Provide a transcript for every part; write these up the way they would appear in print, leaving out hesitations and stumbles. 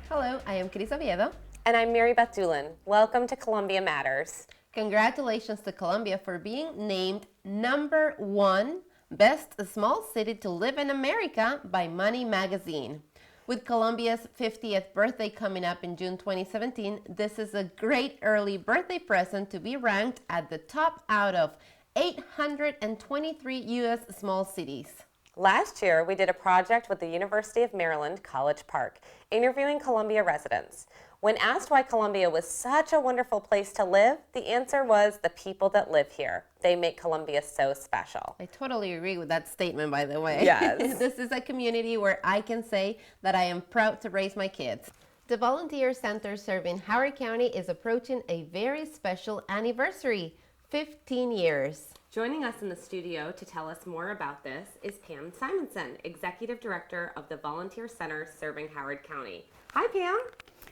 Hello, I am Cris Oviedo. And I'm Mary Beth Doolin. Welcome to Columbia Matters. Congratulations to Columbia for being named #1 Best Small City to Live in America by Money Magazine. With Columbia's 50th birthday coming up in June 2017, this is a great early birthday present to be ranked at the top out of 823 U.S. small cities. Last year, we did a project with the University of Maryland, College Park, interviewing Columbia residents. When asked why Columbia was such a wonderful place to live, the answer was the people that live here. They make Columbia so special. I totally agree with that statement, by the way. Yes. This is a community where I can say that I am proud to raise my kids. The Volunteer Center serving Howard County is approaching a very special anniversary, 15 years. Joining us in the studio to tell us more about this is Pam Simonson, Executive Director of the Volunteer Center serving Howard County. Hi, Pam.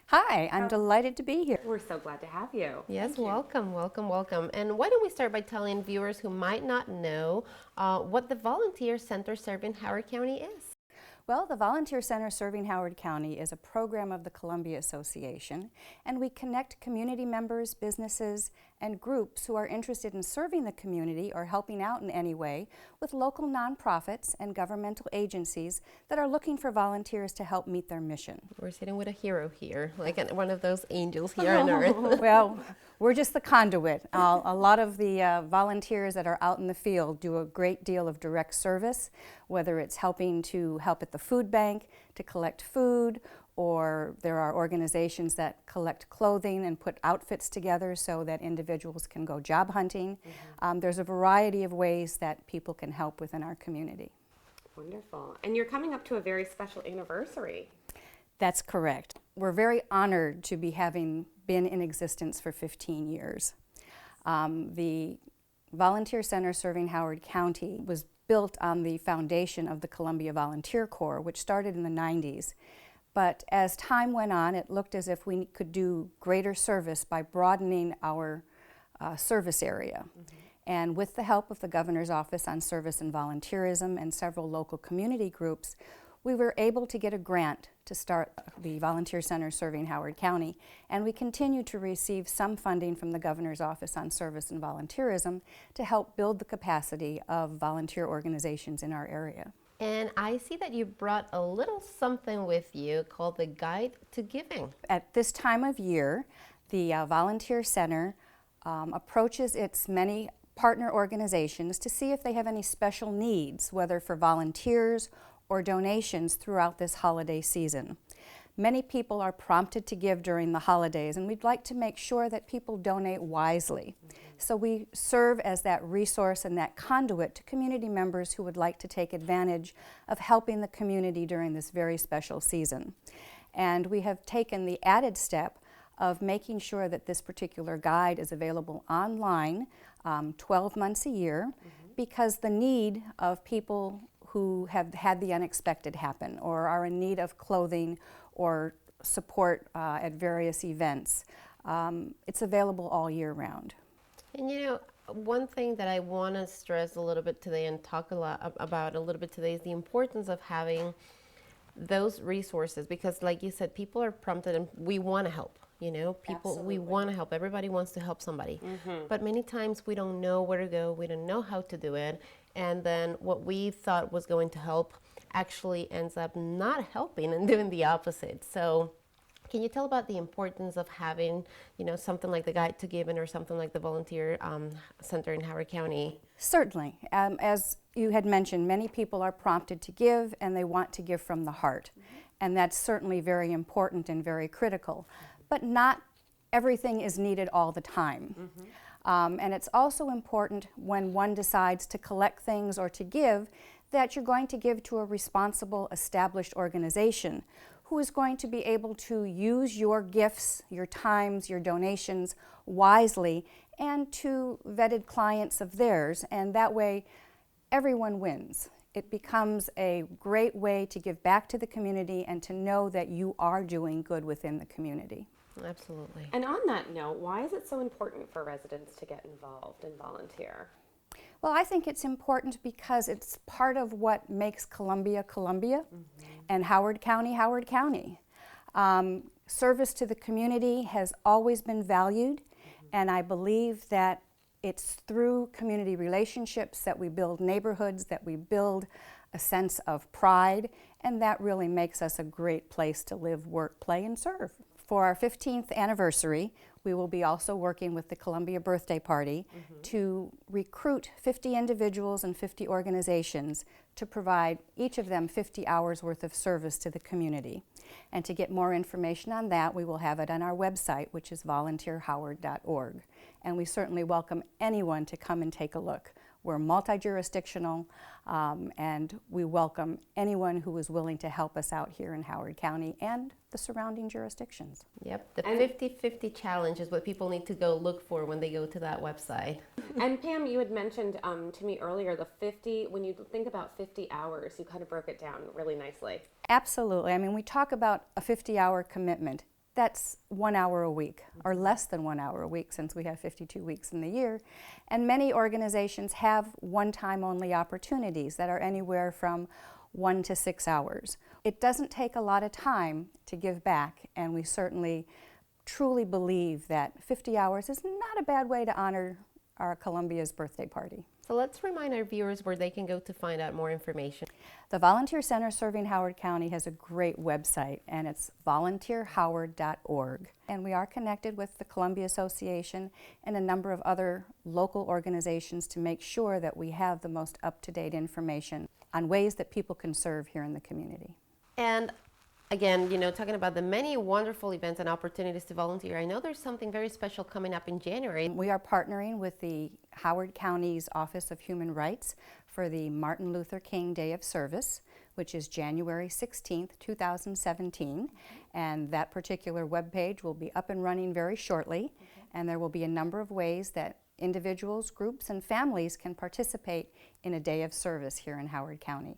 Hi, I'm delighted to be here. We're so glad to have you. Yes, welcome, welcome, welcome. And why don't we start by telling viewers who might not know what the Volunteer Center serving Howard County is? Well, the Volunteer Center Serving Howard County is a program of the Columbia Association, and we connect community members, businesses, and groups who are interested in serving the community or helping out in any way with local nonprofits and governmental agencies that are looking for volunteers to help meet their mission. We're sitting with a hero here, like one of those angels here on earth. Well, we're just the conduit. A lot of the volunteers that are out in the field do a great deal of direct service, whether it's helping to help at the food bank, to collect food, or there are organizations that collect clothing and put outfits together so that individuals can go job hunting. There's a variety of ways that people can help within our community. Wonderful. And you're coming up to a very special anniversary. That's correct. We're very honored to be having been in existence for 15 years. The Volunteer Center Serving Howard County was built on the foundation of the Columbia Volunteer Corps, which started in the 90s. But as time went on, it looked as if we could do greater service by broadening our service area. And with the help of the Governor's Office on Service and Volunteerism and several local community groups, we were able to get a grant to start the Volunteer Center Serving Howard County, and we continue to receive some funding from the Governor's Office on Service and Volunteerism to help build the capacity of volunteer organizations in our area. And I see that you brought a little something with you called the Guide to Giving. At this time of year, the Volunteer Center approaches its many partner organizations to see if they have any special needs, whether for volunteers or donations throughout this holiday season. Many people are prompted to give during the holidays, and we'd like to make sure that people donate wisely. So we serve as that resource and that conduit to community members who would like to take advantage of helping the community during this very special season. And we have taken the added step of making sure that this particular guide is available online 12 months a year, because the need of people who have had the unexpected happen or are in need of clothing or support at various events, it's available all year round. And you know, one thing that I want to stress a little bit today and talk a lot about a little bit today is the importance of having those resources, because like you said, people are prompted and we want to help. You know, people, Absolutely. we want to help. Everybody wants to help somebody. But many times we don't know where to go. We don't know how to do it. And then what we thought was going to help actually ends up not helping and doing the opposite. So can you tell about the importance of having, you know, something like the Guide to Giving or something like the Volunteer Center in Howard County? Certainly. As you had mentioned, many people are prompted to give, and they want to give from the heart. And that's certainly very important and very critical. But not everything is needed all the time. And it's also important when one decides to collect things or to give, that you're going to give to a responsible, established organization who is going to be able to use your gifts, your times, your donations wisely, and to vetted clients of theirs. And that way, everyone wins. It becomes a great way to give back to the community and to know that you are doing good within the community. Absolutely. And on that note, why is it so important for residents to get involved and volunteer? Well, I think it's important because it's part of what makes Columbia, Columbia, and Howard County, Howard County. Service to the community has always been valued, and I believe that it's through community relationships that we build neighborhoods, that we build a sense of pride, and that really makes us a great place to live, work, play, and serve. For our 15th anniversary, we will be also working with the Columbia Birthday Party to recruit 50 individuals and 50 organizations to provide each of them 50 hours worth of service to the community. And to get more information on that, we will have it on our website, which is volunteerhoward.org. And we certainly welcome anyone to come and take a look. We're multi-jurisdictional, and we welcome anyone who is willing to help us out here in Howard County and the surrounding jurisdictions. Yep, the 50-50 challenge is what people need to go look for when they go to that website. And Pam, you had mentioned to me earlier the 50, when you think about 50 hours, you kind of broke it down really nicely. Absolutely. I mean, we talk about a 50-hour commitment. That's 1 hour a week, or less than 1 hour a week, since we have 52 weeks in the year. And many organizations have one-time only opportunities that are anywhere from 1 to 6 hours. It doesn't take a lot of time to give back, and we certainly truly believe that 50 hours is not a bad way to honor our Columbia's birthday party. So let's remind our viewers where they can go to find out more information. The Volunteer Center Serving Howard County has a great website, and it's volunteerhoward.org. And we are connected with the Columbia Association and a number of other local organizations to make sure that we have the most up-to-date information on ways that people can serve here in the community. And again, you know, talking about the many wonderful events and opportunities to volunteer, I know there's something very special coming up in January. We are partnering with the Howard County's Office of Human Rights for the Martin Luther King Day of Service, which is January 16th, 2017. And that particular webpage will be up and running very shortly. And there will be a number of ways that individuals, groups, and families can participate in a day of service here in Howard County.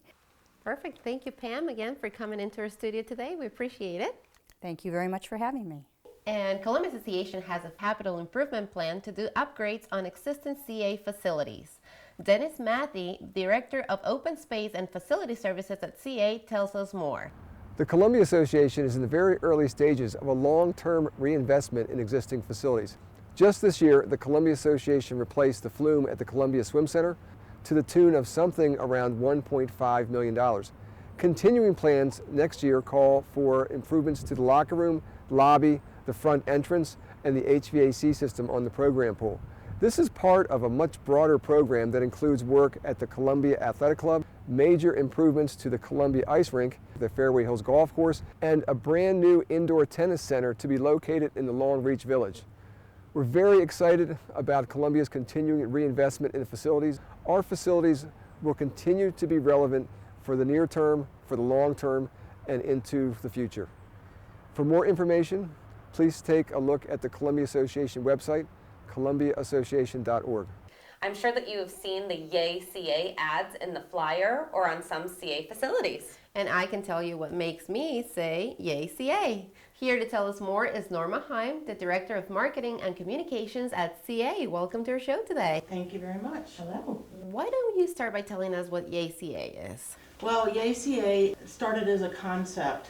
Perfect. Thank you, Pam, again for coming into our studio today. We appreciate it. Thank you very much for having me. And Columbia Association has a capital improvement plan to do upgrades on existing CA facilities. Dennis Matthey, Director of Open Space and Facility Services at CA, tells us more. The Columbia Association is in the very early stages of a long-term reinvestment in existing facilities. Just this year, the Columbia Association replaced the flume at the Columbia Swim Center to the tune of something around $1.5 million. Continuing plans next year call for improvements to the locker room, lobby, the front entrance, and the HVAC system on the program pool. This is part of a much broader program that includes work at the Columbia Athletic Club, major improvements to the Columbia Ice Rink, the Fairway Hills Golf Course, and a brand new indoor tennis center to be located in the Long Reach Village. We're very excited about Columbia's continuing reinvestment in the facilities. Our facilities will continue to be relevant for the near term, for the long term, and into the future. For more information, please take a look at the Columbia Association website, columbiaassociation.org. I'm sure that you have seen the Yay CA ads in the flyer or on some CA facilities. And I can tell you what makes me say Yay CA. Here to tell us more is Norma Heim, the Director of Marketing and Communications at CA. Welcome to our show today. Thank you very much. Hello. Why don't you start by telling us what Yay CA is? Well, Yay CA started as a concept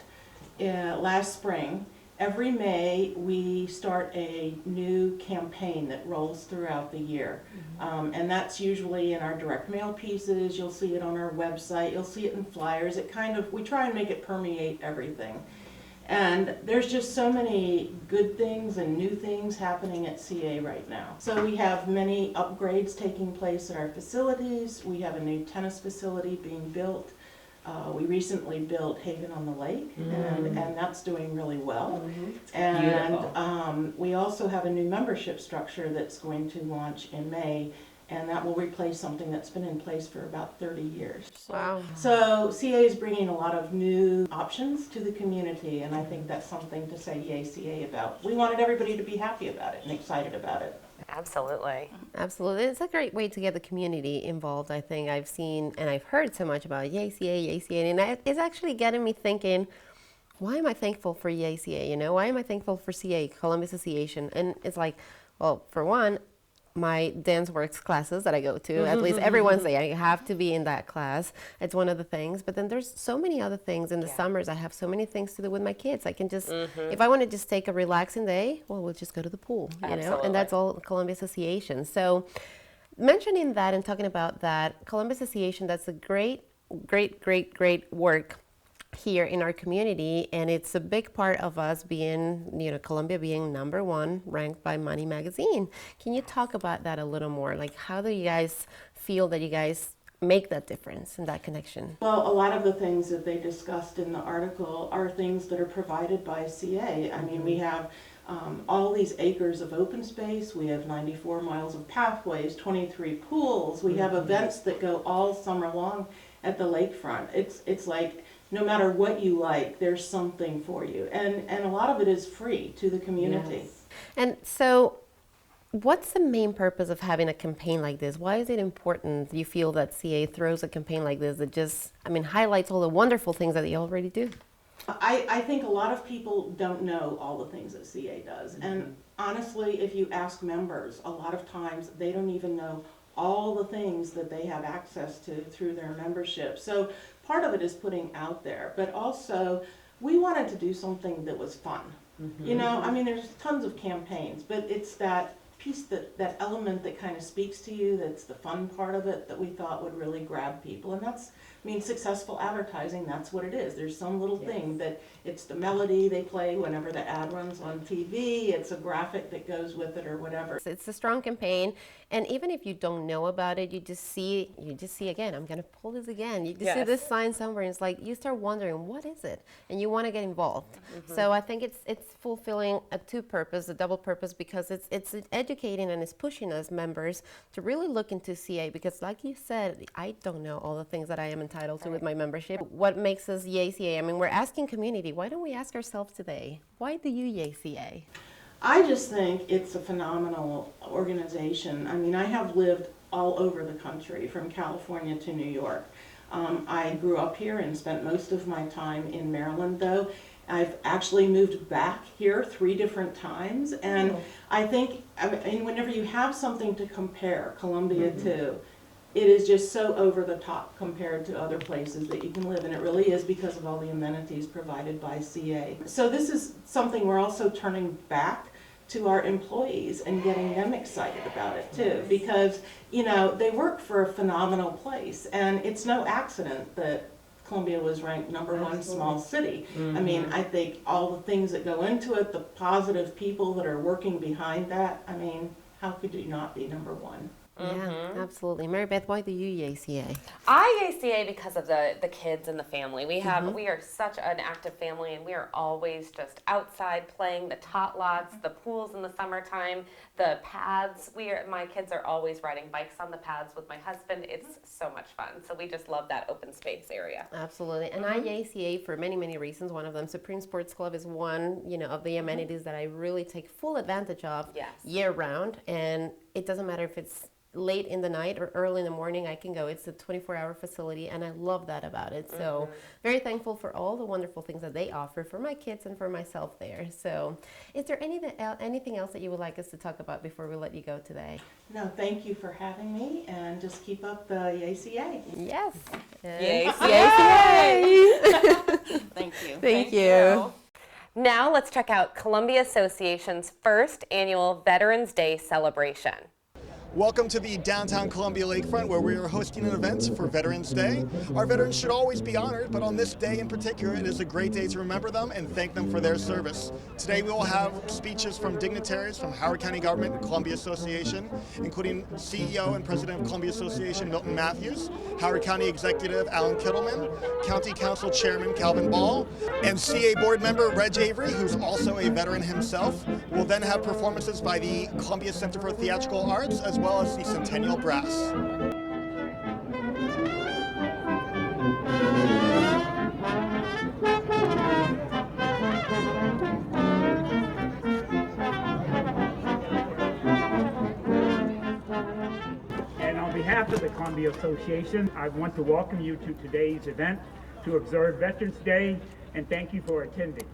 last spring. Every May, we start a new campaign that rolls throughout the year. And that's usually in our direct mail pieces. You'll see it on our website. You'll see it in flyers. We try and make it permeate everything. And there's just so many good things and new things happening at CA right now. So we have many upgrades taking place at our facilities. We have a new tennis facility being built. We recently built Haven on the Lake, and that's doing really well. And we also have a new membership structure that's going to launch in May, and that will replace something that's been in place for about 30 years. Wow. So CA is bringing a lot of new options to the community, and I think that's something to say Yay CA about. We wanted everybody to be happy about it and excited about it. Absolutely. Absolutely. It's a great way to get the community involved. I think I've seen and I've heard so much about Yay CA, and it's actually getting me thinking, why am I thankful for Yay CA? You know, why am I thankful for CA, Columbia Association? And it's like, well, for one, my dance works classes that I go to at least every Wednesday. I have to be in that class. It's one of the things. But then there's so many other things in the summers. I have so many things to do with my kids. I can just, if I want to just take a relaxing day, well, we'll just go to the pool, you know, and that's all Columbia Association. So mentioning that and talking about that, Columbia Association, that's a great work here in our community, and it's a big part of us being, you know, Columbia being #1 ranked by Money Magazine. Can you talk about that a little more? Like, how do you guys feel that you guys make that difference and that connection? Well, a lot of the things that they discussed in the article are things that are provided by CA. I mean, we have all these acres of open space, we have 94 miles of pathways, 23 pools, we have events that go all summer long at the lakefront. It's like, no matter what you like, there's something for you. And a lot of it is free to the community. Yes. And so what's the main purpose of having a campaign like this? Why is it important, you feel, that CA throws a campaign like this that just, I mean, highlights all the wonderful things that they already do? I think a lot of people don't know all the things that CA does. And honestly, if you ask members, a lot of times they don't even know all the things that they have access to through their membership. So part of it is putting out there, but also we wanted to do something that was fun. You know, I mean, there's tons of campaigns, but it's that piece, that element that kind of speaks to you, that's the fun part of it, that we thought would really grab people. And that's, I mean, successful advertising, that's what it is. There's some little thing that, it's the melody they play whenever the ad runs on TV, it's a graphic that goes with it or whatever. It's a strong campaign, and even if you don't know about it, you just see again, I'm gonna pull this again, you just see this sign somewhere, and it's like, you start wondering, what is it? And you wanna get involved. So I think it's fulfilling a a double purpose, because it's educating and it's pushing us members to really look into CA, because like you said, I don't know all the things that I am entitled to with my membership. What makes us yay CA? I mean, we're asking community, why don't we ask ourselves today, why do you yay CA? I just think it's a phenomenal organization. I mean, I have lived all over the country, from California to New York. I grew up here and spent most of my time in Maryland, though. I've actually moved back here 3 different times, and I think, I mean, whenever you have something to compare Columbia to, it is just so over the top compared to other places that you can live, and it really is because of all the amenities provided by CA. So this is something we're also turning back to our employees and getting them excited about it too, because, you know, they work for a phenomenal place, and it's no accident that Columbia was ranked #1 small city. I mean, I think all the things that go into it, the positive people that are working behind that, I mean, how could you not be #1? Yeah, absolutely. Mary Beth, why do you yay CA? I yay CA because of the kids and the family. We are such an active family, and we are always just outside playing the tot lots, the pools in the summertime, the paths. My kids are always riding bikes on the paths with my husband. It's so much fun. So we just love that open space area. Absolutely. And I yay CA for many, many reasons. One of them, Supreme Sports Club, is one, you know, of the amenities that I really take full advantage of year round. And it doesn't matter if it's late in the night or early in the morning, I can go. It's a 24-hour facility, and I love that about it. So very thankful for all the wonderful things that they offer for my kids and for myself there. So is there anything else that you would like us to talk about before we let you go today? No, thank you for having me, and just keep up the yay CA. Yes. Yay, Thank you. Thank you. Now let's check out Columbia Association's first annual Veterans Day celebration. Welcome to the downtown Columbia Lakefront, where we are hosting an event for Veterans Day. Our veterans should always be honored, but on this day in particular, it is a great day to remember them and thank them for their service. Today we will have speeches from dignitaries from Howard County Government and Columbia Association, including CEO and President of Columbia Association Milton Matthews, Howard County Executive Alan Kittleman, County Council Chairman Calvin Ball, and CA Board Member Reg Avery, who's also a veteran himself. We'll then have performances by the Columbia Center for Theatrical Arts, as well as the Centennial Brass. And on behalf of the Columbia Association, I want to welcome you to today's event to observe Veterans Day, and thank you for attending.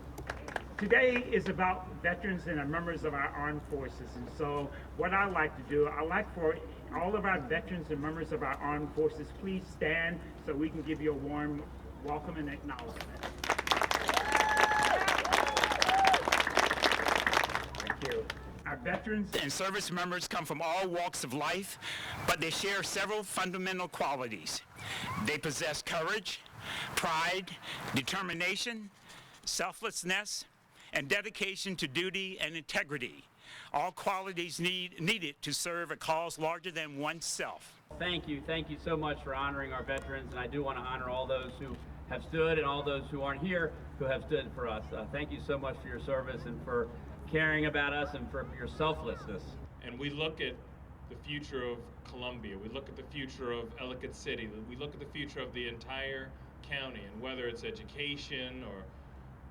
Today is about veterans and members of our armed forces. And so what I like to do, I like for all of our veterans and members of our armed forces, please stand so we can give you a warm welcome and acknowledgement. Thank you. Our veterans and service members come from all walks of life, but they share several fundamental qualities. They possess courage, pride, determination, selflessness, and dedication to duty and integrity, all qualities needed to serve a cause larger than oneself. Thank you so much for honoring our veterans, and I do want to honor all those who have stood and all those who aren't here who have stood for us. Thank you so much for your service and for caring about us and for your selflessness. And we look at the future of Columbia, we look at the future of Ellicott City, we look at the future of the entire county, and whether it's education or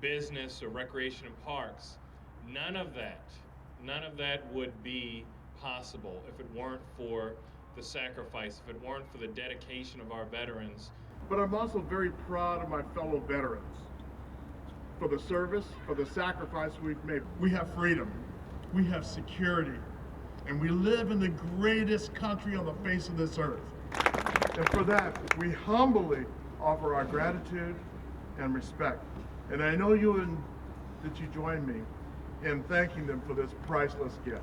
business or recreation and parks, none of that would be possible if it weren't for the sacrifice, if it weren't for the dedication of our veterans. But I'm also very proud of my fellow veterans for the service, for the sacrifice we've made. We have freedom, we have security, and we live in the greatest country on the face of this earth. And for that, we humbly offer our gratitude and respect. And I know that you join me in thanking them for this priceless gift.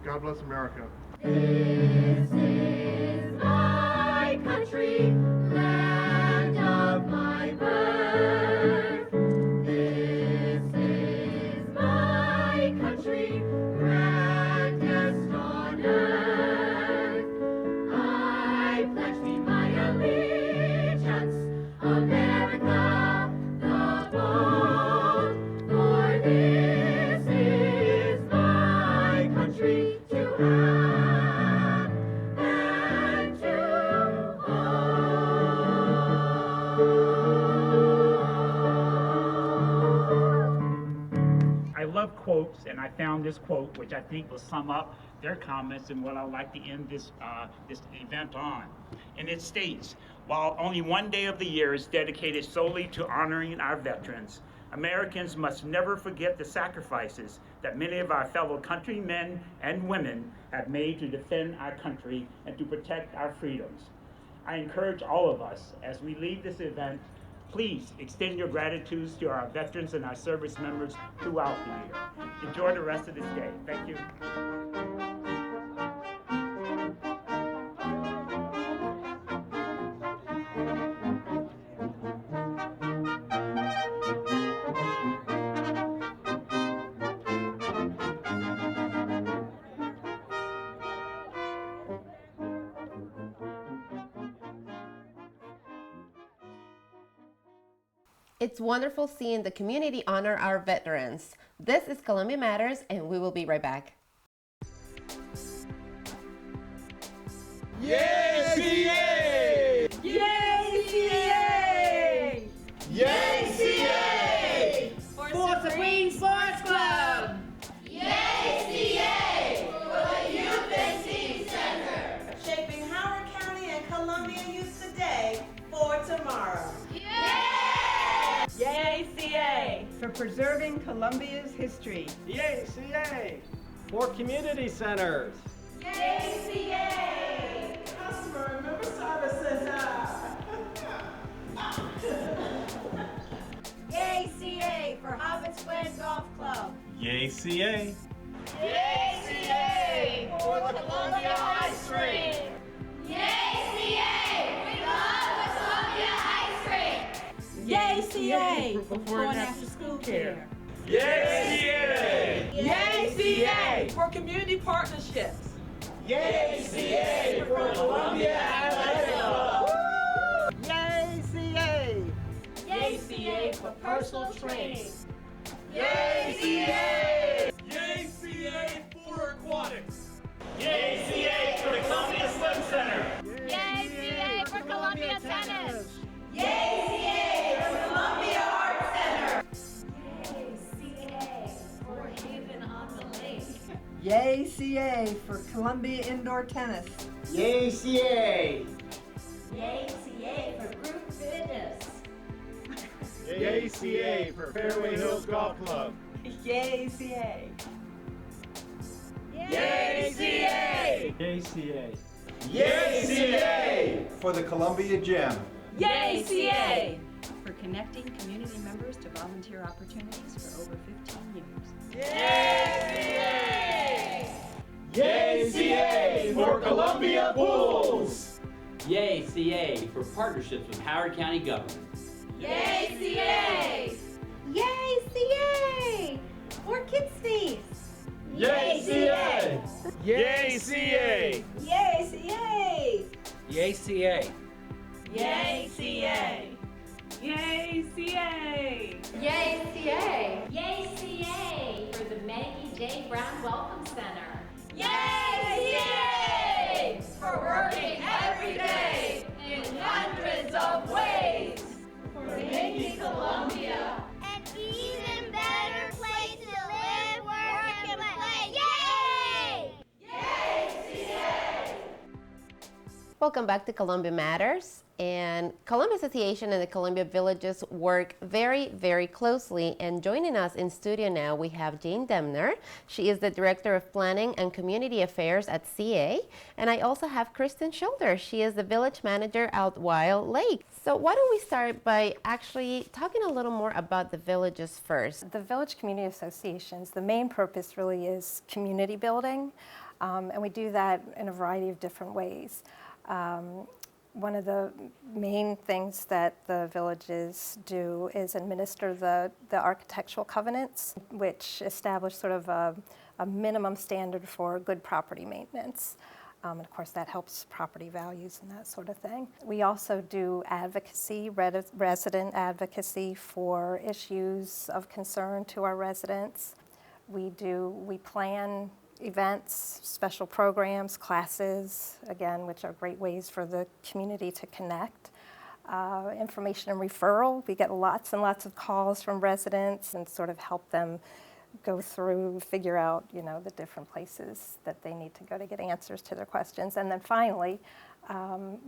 God bless America. This is my country, land of my birth. This is my country, grandest on earth. I pledge thee my allegiance, America the bold, for this is my country to have and to own. I love quotes, and I found this quote, which I think will sum up their comments and what I'd like to end this event on. And it states, while only one day of the year is dedicated solely to honoring our veterans, Americans must never forget the sacrifices that many of our fellow countrymen and women have made to defend our country and to protect our freedoms. I encourage all of us, as we leave this event, please extend your gratitudes to our veterans and our service members throughout the year. Enjoy the rest of this day. Thank you. It's wonderful seeing the community honor our veterans. This is Columbia Matters, and we will be right back. Yay, CA! Yay, CA! Yay, CA! For Supreme Sports Club! Yay, CA! For the Youth and Teen Center! Shaping Howard County and Columbia youth today for tomorrow. Yay, CA! For preserving Columbia's history. Yay, CA! For community centers. Yay, CA! Customer and member services. Yay, CA! For Hobbits Glen Golf Club. Yay, CA! Yay, CA! For the Columbia Ice Cream. Yay, CA! We love the Columbia Ice Cream. Yay, CA! For before and after school care. Yay, CA! Yay, CA! For community partnerships. Yay, CA! For Columbia Athletic Club. Yay, CA! Yay, CA! For personal training. Yay, CA! Yay, CA! For aquatics. Yay, CA! For the Columbia Swim Center. Yay, CA! For Columbia Tennis. Yay, CA! For Columbia Art Center. Yay, CA! For Haven on the Lake. Yay, CA! For Columbia Indoor Tennis. Yay, CA! Yay, CA! For group fitness. Yay, Yay CA for Fairway Hills Golf Club. Yay, CA. Yay CA! Yay, CA. Yay CA! For the Columbia Gym. Yay, CA! For connecting community members to volunteer opportunities for over 15 years. Yay CA! Yay CA for Columbia Pools. Yay, CA for partnerships with Howard County government. Yay, CA! Yay, CA! For Kids Feast. Yay CA! Yay CA! Yay, CA! Yay, CA. Yay, CA! Yay, CA! Yay, CA! Yay, CA! For the Maggie J. Brown Welcome Center. Yay, CA! For working every day in hundreds of ways for making Columbia an even better place to live, work, and play. Yay! Yay, CA! Welcome back to Columbia Matters. And Columbia Association and the Columbia Villages work very, very closely. And joining us in studio now, we have Jane Demner. She is the Director of Planning and Community Affairs at CA. And I also have Kristen Schulder. She is the Village Manager at Wild Lake. So why don't we start by actually talking a little more about the villages first? The Village Community Associations, the main purpose really is community building. And we do that in a variety of different ways. One of the main things that the villages do is administer the architectural covenants, which establish sort of a minimum standard for good property maintenance. And of course, that helps property values and that sort of thing. We also do advocacy, resident for issues of concern to our residents. We plan events, special programs, classes, again, which are great ways for the community to connect. Information and referral, we get lots and lots of calls from residents and sort of help them go through, figure out, the different places that they need to go to get answers to their questions. And then finally,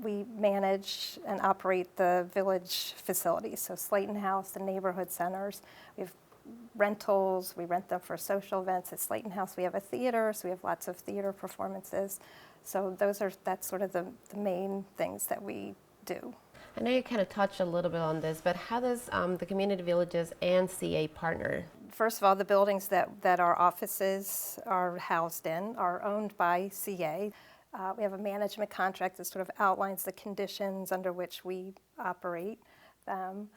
we manage and operate the village facilities, so Slayton House, the neighborhood centers. We have rentals, we rent them for social events. At Slayton House we have a theater, so we have lots of theater performances. So that's sort of the main things that we do. I know you kind of touched a little bit on this, but how does the community villages and CA partner? First of all, the buildings that our offices are housed in are owned by CA. We have a management contract that sort of outlines the conditions under which we operate them.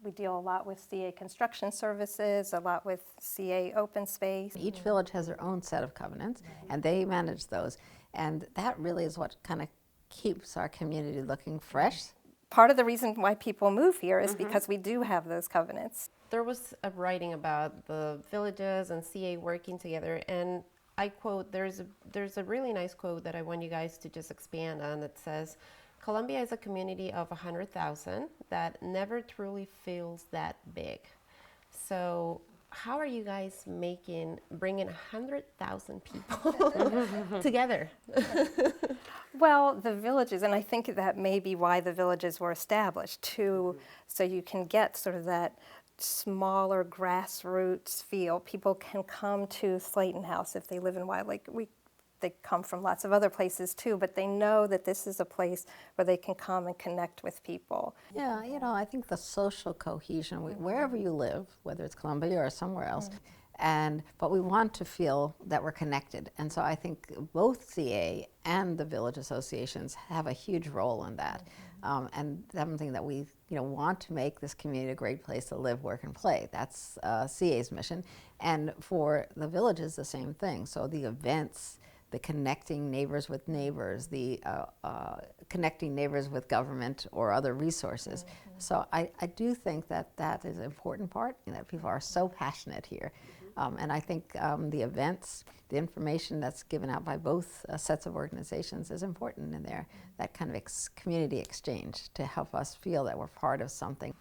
We deal a lot with CA construction services, a lot with CA open space. Each village has their own set of covenants, and they manage those. And that really is what kind of keeps our community looking fresh. Part of the reason why people move here is because we do have those covenants. There was a writing about the villages and CA working together, and I quote, there's a really nice quote that I want you guys to just expand on that says, Columbia is a community of 100,000 that never truly feels that big. So how are you guys bringing 100,000 people together? Well, the villages, and I think that may be why the villages were established, so you can get sort of that smaller grassroots feel. People can come to Slayton House if they live in Wild Lake. They come from lots of other places too, but they know that this is a place where they can come and connect with people. Yeah, I think the social cohesion, wherever you live, whether it's Columbia or somewhere else, but we want to feel that we're connected. And so I think both CA and the village associations have a huge role in that. And something that we want to make this community a great place to live, work, and play. That's CA's mission. And for the villages, the same thing. So the events, the connecting neighbors with neighbors, the connecting neighbors with government or other resources. So I do think that is an important part, that people are so passionate here. And I think the events, the information that's given out by both sets of organizations is important in there, that kind of community exchange to help us feel that we're part of something.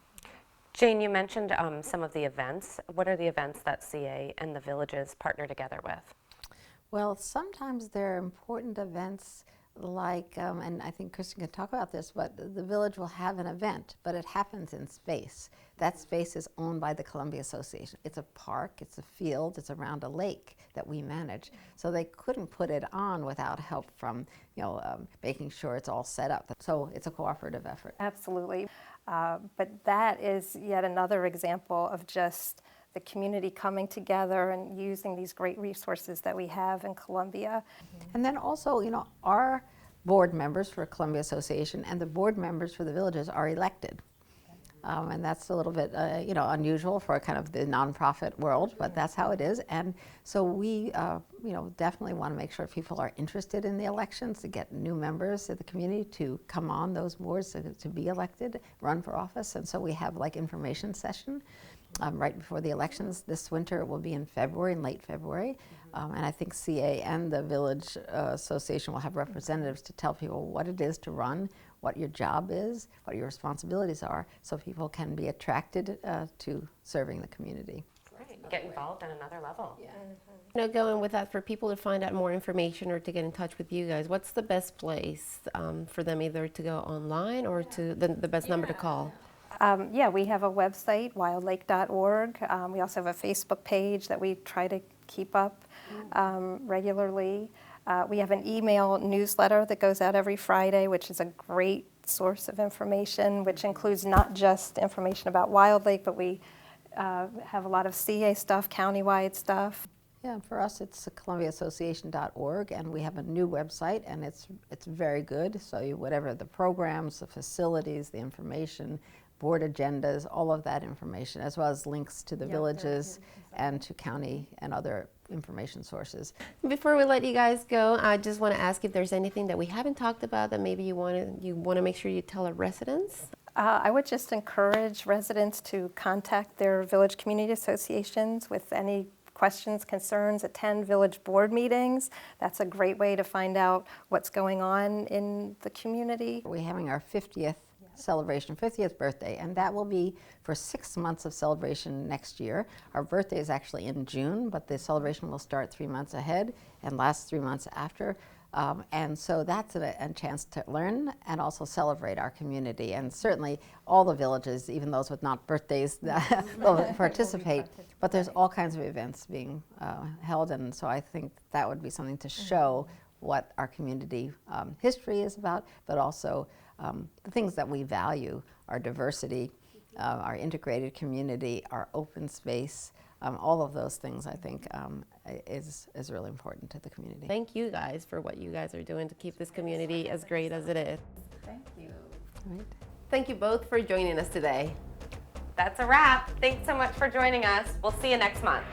Jane, you mentioned some of the events. What are the events that CA and the villages partner together with? Well, sometimes there are important events like, and I think Kristen can talk about this, but the village will have an event, but it happens in space. That space is owned by the Columbia Association. It's a park, it's a field, it's around a lake that we manage. So they couldn't put it on without help from, making sure it's all set up. So it's a cooperative effort. Absolutely. But that is yet another example of just the community coming together and using these great resources that we have in Columbia. And then also, our board members for Columbia Association and the board members for the villages are elected. And that's a little bit, unusual for kind of the nonprofit world, but that's how it is. And so we, definitely want to make sure people are interested in the elections, to get new members of the community to come on those boards to be elected, run for office. And so we have like information session right before the elections. This winter it will be in February, in late February. And I think CA and the Village Association will have representatives to tell people what it is to run, what your job is, what your responsibilities are, so people can be attracted to serving the community. Right. Get involved on another level. Yeah. Going with that, for people to find out more information or to get in touch with you guys, what's the best place for them either to go online or to the best number to call? We have a website, wildlake.org. We also have a Facebook page that we try to keep up regularly. We have an email newsletter that goes out every Friday, which is a great source of information, which includes not just information about Wild Lake, but we have a lot of CA stuff, countywide stuff. Yeah, for us it's columbiaassociation.org, and we have a new website, and it's very good. So whatever the programs, the facilities, the information, board agendas, all of that information, as well as links to the villages and to county and other information sources. Before we let you guys go, I just want to ask if there's anything that we haven't talked about that maybe you want to make sure you tell our residents. I would just encourage residents to contact their village community associations with any questions, concerns, attend village board meetings. That's a great way to find out what's going on in the community. We're having our 50th celebration, 50th birthday, and that will be for 6 months of celebration next year. Our birthday is actually in June, but the celebration will start 3 months ahead and last 3 months after. And so that's a chance to learn and also celebrate our community. And certainly all the villages, even those with not birthdays, will participate. But there's all kinds of events being held, and so I think that would be something to show what our community history is about, but also the things that we value, our diversity, our integrated community, our open space. All of those things, I think, is really important to the community. Thank you guys for what you guys are doing to keep this community as great as it is. Thank you. Right. Thank you both for joining us today. That's a wrap. Thanks so much for joining us. We'll see you next month.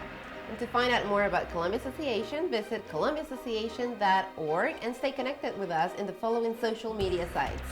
And to find out more about Columbia Association, visit columbiaassociation.org and stay connected with us in the following social media sites.